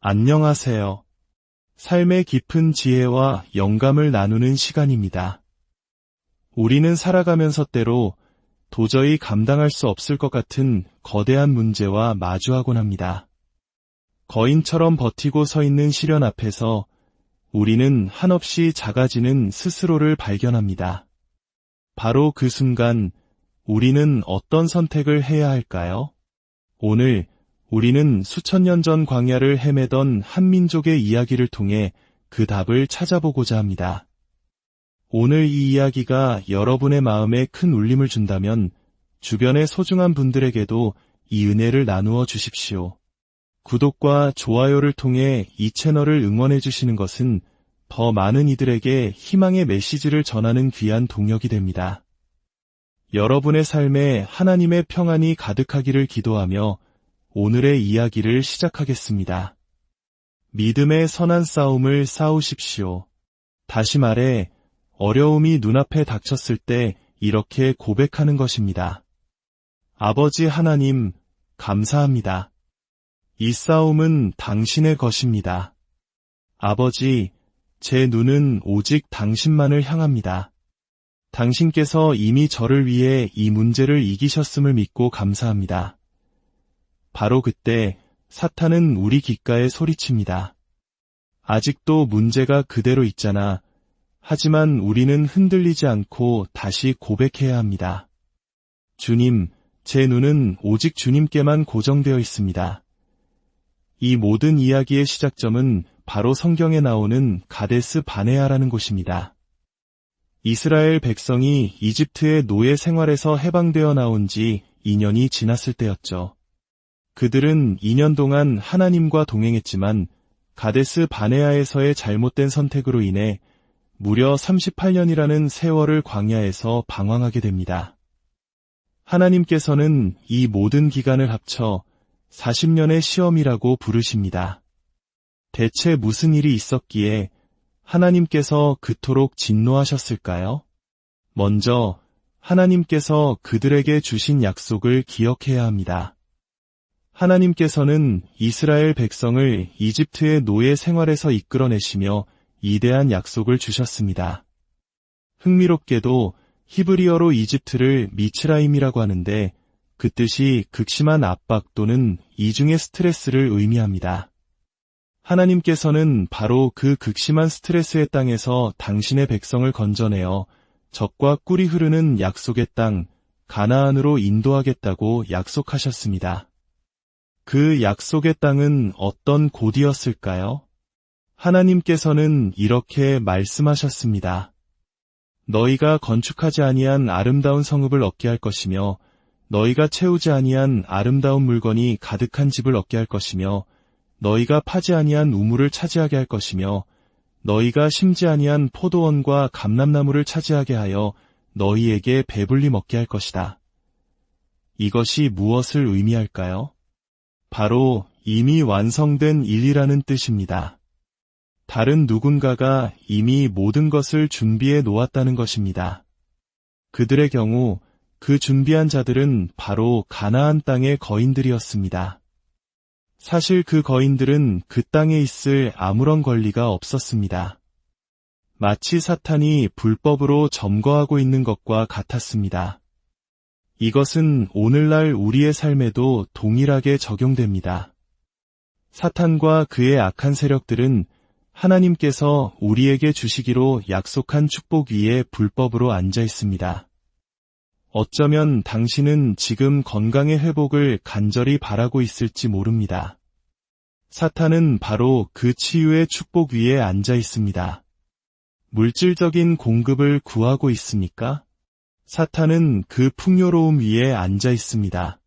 안녕하세요. 삶의 깊은 지혜와 영감을 나누는 시간입니다. 우리는 살아가면서 때로 도저히 감당할 수 없을 것 같은 거대한 문제와 마주하곤 합니다. 거인처럼 버티고 서 있는 시련 앞에서 우리는 한없이 작아지는 스스로를 발견합니다. 바로 그 순간 우리는 어떤 선택을 해야 할까요? 오늘 우리는 수천 년 전 광야를 헤매던 한 민족의 이야기를 통해 그 답을 찾아보고자 합니다. 오늘 이 이야기가 여러분의 마음에 큰 울림을 준다면 주변의 소중한 분들에게도 이 은혜를 나누어 주십시오. 구독과 좋아요를 통해 이 채널을 응원해 주시는 것은 더 많은 이들에게 희망의 메시지를 전하는 귀한 동력이 됩니다. 여러분의 삶에 하나님의 평안이 가득하기를 기도하며 오늘의 이야기를 시작하겠습니다. 믿음의 선한 싸움을 싸우십시오. 다시 말해, 어려움이 눈앞에 닥쳤을 때 이렇게 고백하는 것입니다. 아버지 하나님, 감사합니다. 이 싸움은 당신의 것입니다. 아버지, 제 눈은 오직 당신만을 향합니다. 당신께서 이미 저를 위해 이 문제를 이기셨음을 믿고 감사합니다. 바로 그때 사탄은 우리 귓가에 소리칩니다. 아직도 문제가 그대로 있잖아. 하지만 우리는 흔들리지 않고 다시 고백해야 합니다. 주님, 제 눈은 오직 주님께만 고정되어 있습니다. 이 모든 이야기의 시작점은 바로 성경에 나오는 가데스 바네아라는 곳입니다. 이스라엘 백성이 이집트의 노예 생활에서 해방되어 나온 지 2년이 지났을 때였죠. 그들은 2년 동안 하나님과 동행했지만 가데스 바네아에서의 잘못된 선택으로 인해 무려 38년이라는 세월을 광야에서 방황하게 됩니다. 하나님께서는 이 모든 기간을 합쳐 40년의 시험이라고 부르십니다. 대체 무슨 일이 있었기에 하나님께서 그토록 진노하셨을까요? 먼저 하나님께서 그들에게 주신 약속을 기억해야 합니다. 하나님께서는 이스라엘 백성을 이집트의 노예 생활에서 이끌어내시며 이대한 약속을 주셨습니다. 흥미롭게도 히브리어로 이집트를 미츠라임이라고 하는데 그 뜻이 극심한 압박 또는 이중의 스트레스를 의미합니다. 하나님께서는 바로 그 극심한 스트레스의 땅에서 당신의 백성을 건져내어 젖과 꿀이 흐르는 약속의 땅 가나안으로 인도하겠다고 약속하셨습니다. 그 약속의 땅은 어떤 곳이었을까요? 하나님께서는 이렇게 말씀하셨습니다. 너희가 건축하지 아니한 아름다운 성읍을 얻게 할 것이며 너희가 채우지 아니한 아름다운 물건이 가득한 집을 얻게 할 것이며 너희가 파지 아니한 우물을 차지하게 할 것이며 너희가 심지 아니한 포도원과 감람나무를 차지하게 하여 너희에게 배불리 먹게 할 것이다. 이것이 무엇을 의미할까요? 바로 이미 완성된 일이라는 뜻입니다. 다른 누군가가 이미 모든 것을 준비해 놓았다는 것입니다. 그들의 경우 그 준비한 자들은 바로 가나안 땅의 거인들이었습니다. 사실 그 거인들은 그 땅에 있을 아무런 권리가 없었습니다. 마치 사탄이 불법으로 점거하고 있는 것과 같았습니다. 이것은 오늘날 우리의 삶에도 동일하게 적용됩니다. 사탄과 그의 악한 세력들은 하나님께서 우리에게 주시기로 약속한 축복 위에 불법으로 앉아 있습니다. 어쩌면 당신은 지금 건강의 회복을 간절히 바라고 있을지 모릅니다. 사탄은 바로 그 치유의 축복 위에 앉아 있습니다. 물질적인 공급을 구하고 있습니까? 사탄은 그 풍요로움 위에 앉아 있습니다.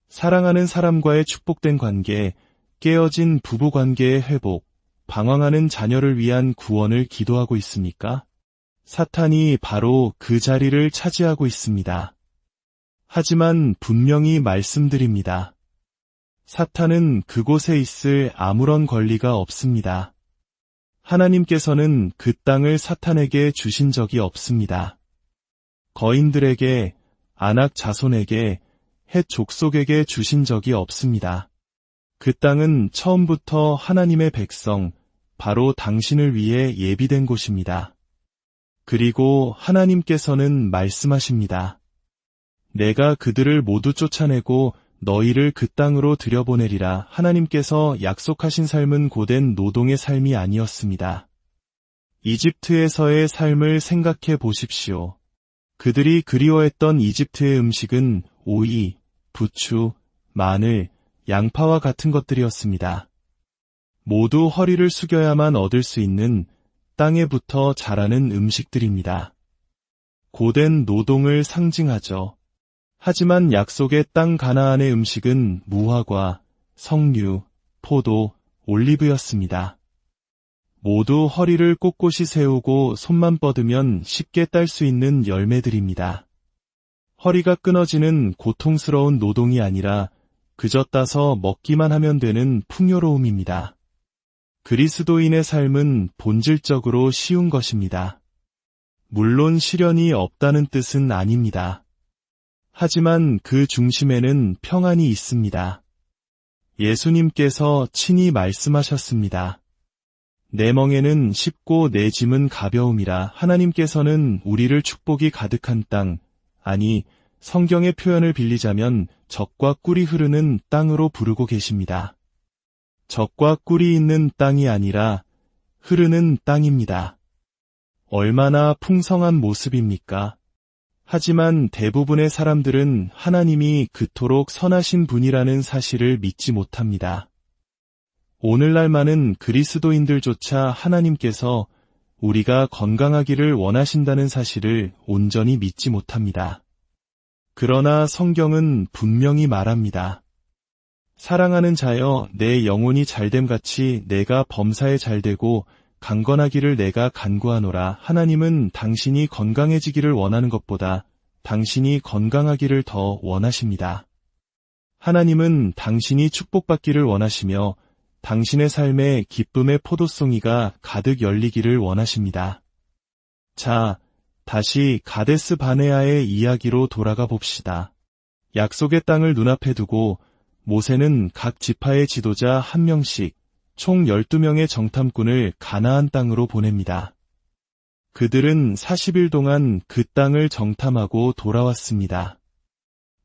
사랑하는 사람과의 축복된 관계, 깨어진 부부 관계의 회복, 방황하는 자녀를 위한 구원을 기도하고 있습니까? 사탄이 바로 그 자리를 차지하고 있습니다. 하지만 분명히 말씀드립니다. 사탄은 그곳에 있을 아무런 권리가 없습니다. 하나님께서는 그 땅을 사탄에게 주신 적이 없습니다. 거인들에게, 아낙 자손에게, 헷 족속에게 주신 적이 없습니다. 그 땅은 처음부터 하나님의 백성, 바로 당신을 위해 예비된 곳입니다. 그리고 하나님께서는 말씀하십니다. 내가 그들을 모두 쫓아내고 너희를 그 땅으로 들여보내리라. 하나님께서 약속하신 삶은 고된 노동의 삶이 아니었습니다. 이집트에서의 삶을 생각해 보십시오. 그들이 그리워했던 이집트의 음식은 오이, 부추, 마늘, 양파와 같은 것들이었습니다. 모두 허리를 숙여야만 얻을 수 있는 땅에 붙어 자라는 음식들입니다. 고된 노동을 상징하죠. 하지만 약속의 땅 가나안의 음식은 무화과, 석류, 포도, 올리브였습니다. 모두 허리를 꼿꼿이 세우고 손만 뻗으면 쉽게 딸 수 있는 열매들입니다. 허리가 끊어지는 고통스러운 노동이 아니라 그저 따서 먹기만 하면 되는 풍요로움입니다. 그리스도인의 삶은 본질적으로 쉬운 것입니다. 물론 시련이 없다는 뜻은 아닙니다. 하지만 그 중심에는 평안이 있습니다. 예수님께서 친히 말씀하셨습니다. 내 멍에는 쉽고 내 짐은 가벼움이라. 하나님께서는 우리를 축복이 가득한 땅, 아니 성경의 표현을 빌리자면 젖과 꿀이 흐르는 땅으로 부르고 계십니다. 젖과 꿀이 있는 땅이 아니라 흐르는 땅입니다. 얼마나 풍성한 모습입니까? 하지만 대부분의 사람들은 하나님이 그토록 선하신 분이라는 사실을 믿지 못합니다. 오늘날 많은 그리스도인들조차 하나님께서 우리가 건강하기를 원하신다는 사실을 온전히 믿지 못합니다. 그러나 성경은 분명히 말합니다. 사랑하는 자여, 내 영혼이 잘됨같이 내가 범사에 잘되고 강건하기를 내가 간구하노라. 하나님은 당신이 건강해지기를 원하는 것보다 당신이 건강하기를 더 원하십니다. 하나님은 당신이 축복받기를 원하시며 당신의 삶에 기쁨의 포도송이가 가득 열리기를 원하십니다. 자, 다시 가데스 바네아의 이야기로 돌아가 봅시다. 약속의 땅을 눈앞에 두고 모세는 각 지파의 지도자 한 명씩 총 12명의 정탐꾼을 가나안 땅으로 보냅니다. 그들은 40일 동안 그 땅을 정탐하고 돌아왔습니다.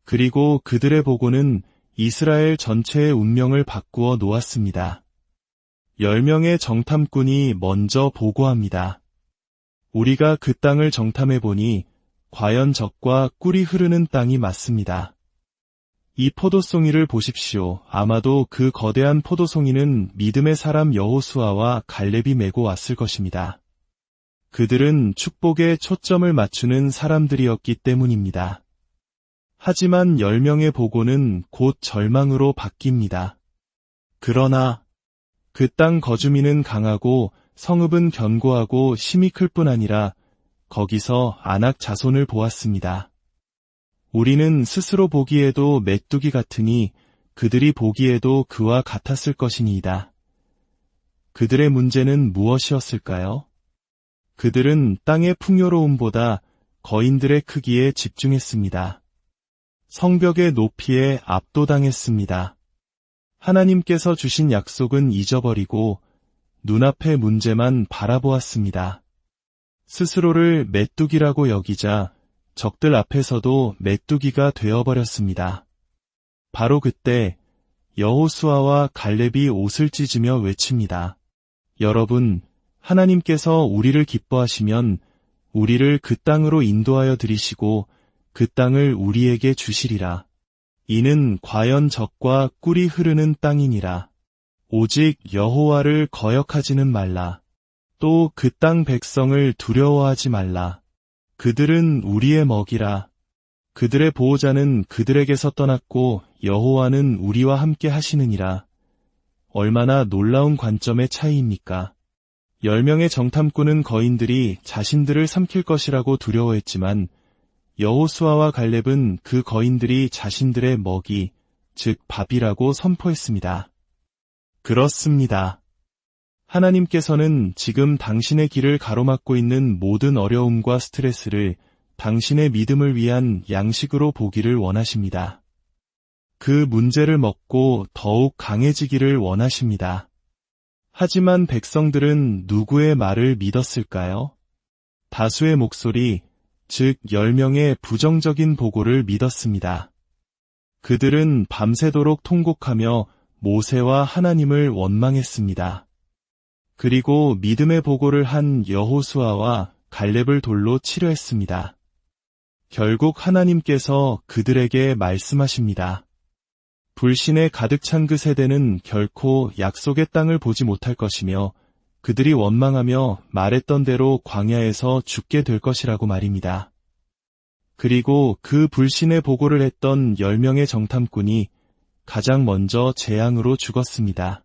그리고 그들의 보고는 이스라엘 전체의 운명을 바꾸어 놓았습니다. 10명의 정탐꾼이 먼저 보고합니다. 우리가 그 땅을 정탐해보니 과연 젖과 꿀이 흐르는 땅이 맞습니다. 이 포도송이를 보십시오. 아마도 그 거대한 포도송이는 믿음의 사람 여호수아와 갈렙이 메고 왔을 것입니다. 그들은 축복에 초점을 맞추는 사람들이었기 때문입니다. 하지만 10명의 보고는 곧 절망으로 바뀝니다. 그러나 그 땅 거주민은 강하고 성읍은 견고하고 힘이 클 뿐 아니라 거기서 아낙 자손을 보았습니다. 우리는 스스로 보기에도 메뚜기 같으니 그들이 보기에도 그와 같았을 것이니이다. 그들의 문제는 무엇이었을까요? 그들은 땅의 풍요로움보다 거인들의 크기에 집중했습니다. 성벽의 높이에 압도당했습니다. 하나님께서 주신 약속은 잊어버리고 눈앞의 문제만 바라보았습니다. 스스로를 메뚜기라고 여기자 적들 앞에서도 메뚜기가 되어버렸습니다. 바로 그때 여호수아와 갈렙이 옷을 찢으며 외칩니다. 여러분, 하나님께서 우리를 기뻐하시면 우리를 그 땅으로 인도하여 들이시고 그 땅을 우리에게 주시리라. 이는 과연 젖과 꿀이 흐르는 땅이니라. 오직 여호와를 거역하지는 말라. 또 그 땅 백성을 두려워하지 말라. 그들은 우리의 먹이라. 그들의 보호자는 그들에게서 떠났고 여호와는 우리와 함께 하시느니라. 얼마나 놀라운 관점의 차이입니까? 10명의 정탐꾼은 거인들이 자신들을 삼킬 것이라고 두려워했지만 여호수아와 갈렙은 그 거인들이 자신들의 먹이, 즉 밥이라고 선포했습니다. 그렇습니다. 하나님께서는 지금 당신의 길을 가로막고 있는 모든 어려움과 스트레스를 당신의 믿음을 위한 양식으로 보기를 원하십니다. 그 문제를 먹고 더욱 강해지기를 원하십니다. 하지만 백성들은 누구의 말을 믿었을까요? 다수의 목소리, 즉 10명의 부정적인 보고를 믿었습니다. 그들은 밤새도록 통곡하며 모세와 하나님을 원망했습니다. 그리고 믿음의 보고를 한 여호수아와 갈렙을 돌로 치려 했습니다. 결국 하나님께서 그들에게 말씀하십니다. 불신에 가득 찬 그 세대는 결코 약속의 땅을 보지 못할 것이며 그들이 원망하며 말했던 대로 광야에서 죽게 될 것이라고 말입니다. 그리고 그 불신의 보고를 했던 10명의 정탐꾼이 가장 먼저 재앙으로 죽었습니다.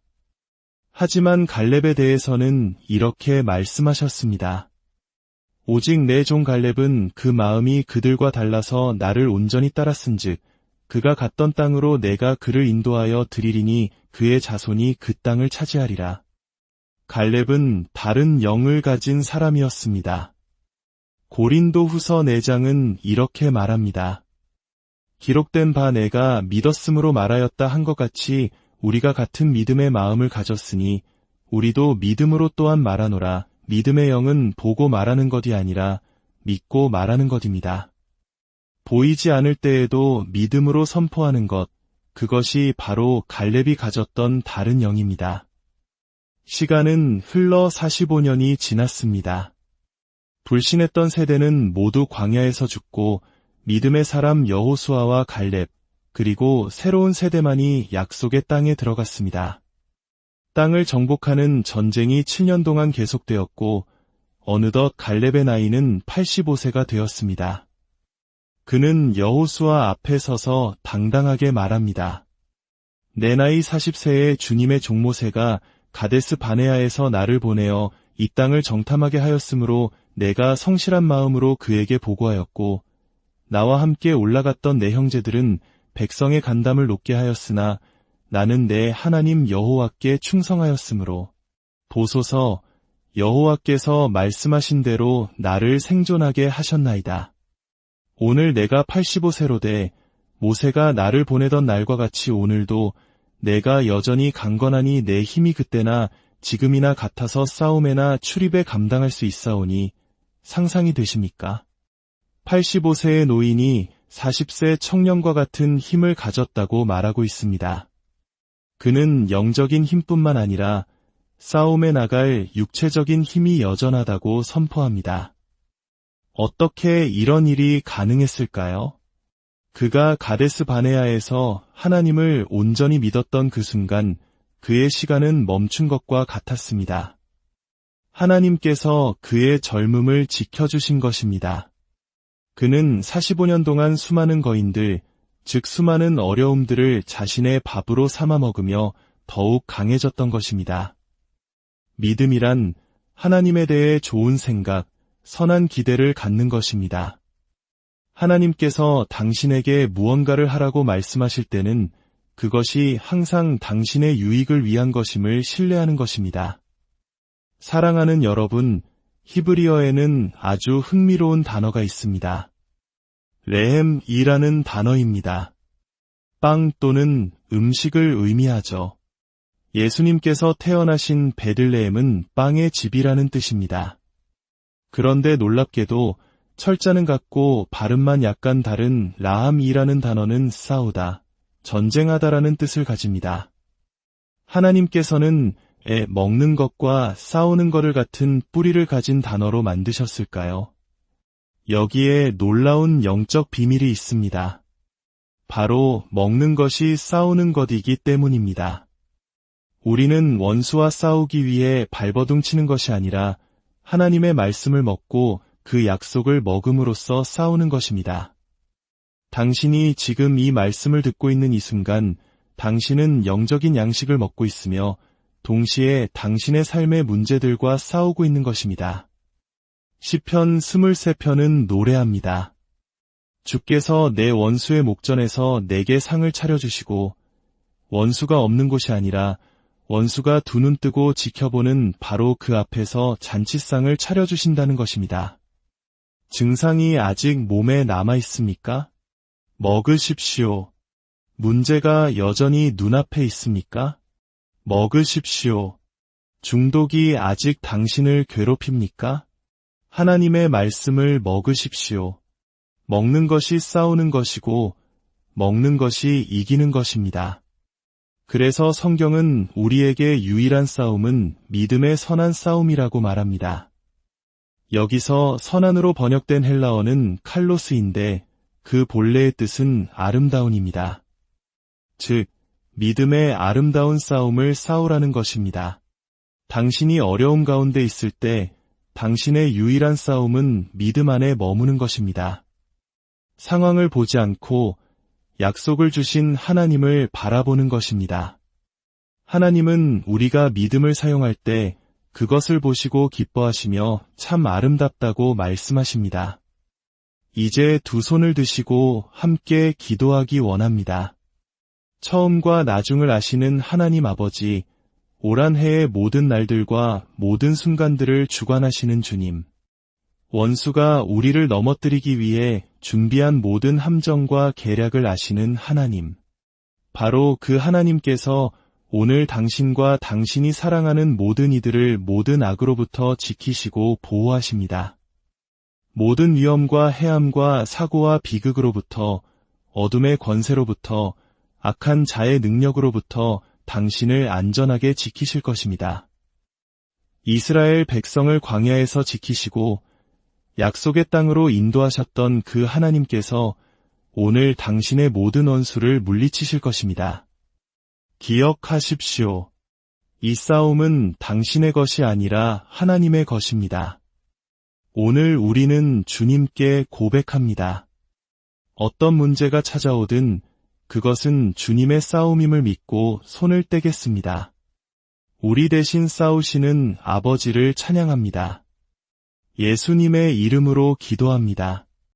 하지만 갈렙에 대해서는 이렇게 말씀하셨습니다. 오직 내 종 갈렙은 그 마음이 그들과 달라서 나를 온전히 따랐은즉 그가 갔던 땅으로 내가 그를 인도하여 드리리니 그의 자손이 그 땅을 차지하리라. 갈렙은 다른 영을 가진 사람이었습니다. 고린도 후서 4장은 이렇게 말합니다. 기록된 바 내가 믿었으므로 말하였다 한 것 같이 우리가 같은 믿음의 마음을 가졌으니 우리도 믿음으로 또한 말하노라. 믿음의 영은 보고 말하는 것이 아니라 믿고 말하는 것입니다. 보이지 않을 때에도 믿음으로 선포하는 것, 그것이 바로 갈렙이 가졌던 다른 영입니다. 시간은 흘러 45년이 지났습니다. 불신했던 세대는 모두 광야에서 죽고 믿음의 사람 여호수아와 갈렙, 그리고 새로운 세대만이 약속의 땅에 들어갔습니다. 땅을 정복하는 전쟁이 7년 동안 계속되었고 어느덧 갈렙의 나이는 85세가 되었습니다. 그는 여호수아 앞에 서서 당당하게 말합니다. 내 나이 40세에 주님의 종모세가 가데스 바네아에서 나를 보내어 이 땅을 정탐하게 하였으므로 내가 성실한 마음으로 그에게 보고하였고 나와 함께 올라갔던 내 형제들은 백성의 간담을 높게 하였으나 나는 내 하나님 여호와께 충성하였으므로 보소서 여호와께서 말씀하신 대로 나를 생존하게 하셨나이다. 오늘 내가 85세로 돼 모세가 나를 보내던 날과 같이 오늘도 내가 여전히 강건하니 내 힘이 그때나 지금이나 같아서 싸움에나 출입에 감당할 수 있사오니 상상이 되십니까? 85세의 노인이 40세 청년과 같은 힘을 가졌다고 말하고 있습니다. 그는 영적인 힘뿐만 아니라 싸움에 나갈 육체적인 힘이 여전하다고 선포합니다. 어떻게 이런 일이 가능했을까요? 그가 가데스 바네아에서 하나님을 온전히 믿었던 그 순간 그의 시간은 멈춘 것과 같았습니다. 하나님께서 그의 젊음을 지켜주신 것입니다. 그는 45년 동안 수많은 거인들, 즉 수많은 어려움들을 자신의 밥으로 삼아 먹으며 더욱 강해졌던 것입니다. 믿음이란 하나님에 대해 좋은 생각, 선한 기대를 갖는 것입니다. 하나님께서 당신에게 무언가를 하라고 말씀하실 때는 그것이 항상 당신의 유익을 위한 것임을 신뢰하는 것입니다. 사랑하는 여러분, 히브리어에는 아주 흥미로운 단어가 있습니다. 레헴이라는 단어입니다. 빵 또는 음식을 의미하죠. 예수님께서 태어나신 베들레헴은 빵의 집이라는 뜻입니다. 그런데 놀랍게도 철자는 같고 발음만 약간 다른 라함이라는 단어는 싸우다, 전쟁하다라는 뜻을 가집니다. 하나님께서는 먹는 것과 싸우는 것을 같은 뿌리를 가진 단어로 만드셨을까요? 여기에 놀라운 영적 비밀이 있습니다. 바로 먹는 것이 싸우는 것이기 때문입니다. 우리는 원수와 싸우기 위해 발버둥 치는 것이 아니라 하나님의 말씀을 먹고 그 약속을 먹음으로써 싸우는 것입니다. 당신이 지금 이 말씀을 듣고 있는 이 순간 당신은 영적인 양식을 먹고 있으며 동시에 당신의 삶의 문제들과 싸우고 있는 것입니다. 시편 23편은 노래합니다. 주께서 내 원수의 목전에서 내게 상을 차려주시고 원수가 없는 곳이 아니라 원수가 두 눈 뜨고 지켜보는 바로 그 앞에서 잔치상을 차려주신다는 것입니다. 증상이 아직 몸에 남아 있습니까? 먹으십시오. 문제가 여전히 눈앞에 있습니까? 먹으십시오. 중독이 아직 당신을 괴롭힙니까? 하나님의 말씀을 먹으십시오. 먹는 것이 싸우는 것이고 먹는 것이 이기는 것입니다. 그래서 성경은 우리에게 유일한 싸움은 믿음의 선한 싸움이라고 말합니다. 여기서 선한으로 번역된 헬라어는 칼로스인데 그 본래의 뜻은 아름다운입니다. 즉, 믿음의 아름다운 싸움을 싸우라는 것입니다. 당신이 어려움 가운데 있을 때 당신의 유일한 싸움은 믿음 안에 머무는 것입니다. 상황을 보지 않고 약속을 주신 하나님을 바라보는 것입니다. 하나님은 우리가 믿음을 사용할 때 그것을 보시고 기뻐하시며 참 아름답다고 말씀하십니다. 이제 두 손을 드시고 함께 기도하기 원합니다. 처음과 나중을 아시는 하나님 아버지, 올 한 해의 모든 날들과 모든 순간들을 주관하시는 주님, 원수가 우리를 넘어뜨리기 위해 준비한 모든 함정과 계략을 아시는 하나님, 바로 그 하나님께서 오늘 당신과 당신이 사랑하는 모든 이들을 모든 악으로부터 지키시고 보호하십니다. 모든 위험과 해함과 사고와 비극으로부터, 어둠의 권세로부터, 악한 자의 능력으로부터 당신을 안전하게 지키실 것입니다. 이스라엘 백성을 광야에서 지키시고 약속의 땅으로 인도하셨던 그 하나님께서 오늘 당신의 모든 원수를 물리치실 것입니다. 기억하십시오. 이 싸움은 당신의 것이 아니라 하나님의 것입니다. 오늘 우리는 주님께 고백합니다. 어떤 문제가 찾아오든 그것은 주님의 싸움임을 믿고 손을 떼겠습니다. 우리 대신 싸우시는 아버지를 찬양합니다. 예수님의 이름으로 기도합니다.